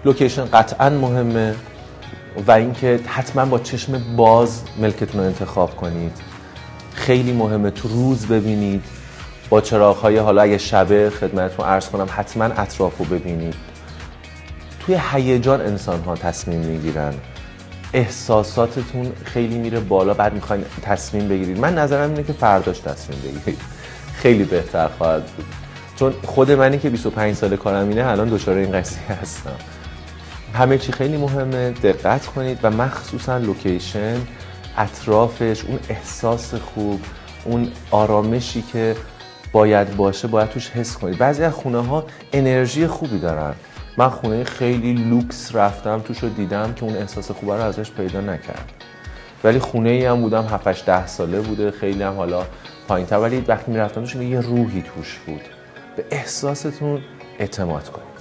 لوکیشن قطعا مهمه و اینکه حتما با چشم باز ملکتون رو انتخاب کنید. خیلی مهمه تو روز ببینید با چراغ‌های، حالا اگه شبه خدمتتون عرض کنم حتما اطراف رو ببینید. توی هیجان انسان‌ها تصمیم میگیرن، احساساتتون خیلی میره بالا، بعد میخواین تصمیم بگیرید. من نظرم اینه که فرداش تصمیم بگیرید، خیلی بهتر خواهد بود. چون خود منی که 25 سال کارم اینه الان دچار این قضیه هستم. همه چی خیلی مهمه، دقت کنید و مخصوصا لوکیشن، اطرافش، اون احساس خوب، اون آرامشی که باید باشه باید توش حس کنید. بعضی از خونه‌ها انرژی خوبی دارن. من خونه خیلی لوکس رفتم توش رو دیدم که اون احساس خوبه رو ازش پیدا نکردم، ولی خونه‌ای هم بودم 7-8-10 ساله بوده، خیلی هم حالا پایین‌تر، ولی وقتی میرفتم توش یه روحی توش بود. به احساستون اعتماد کنید.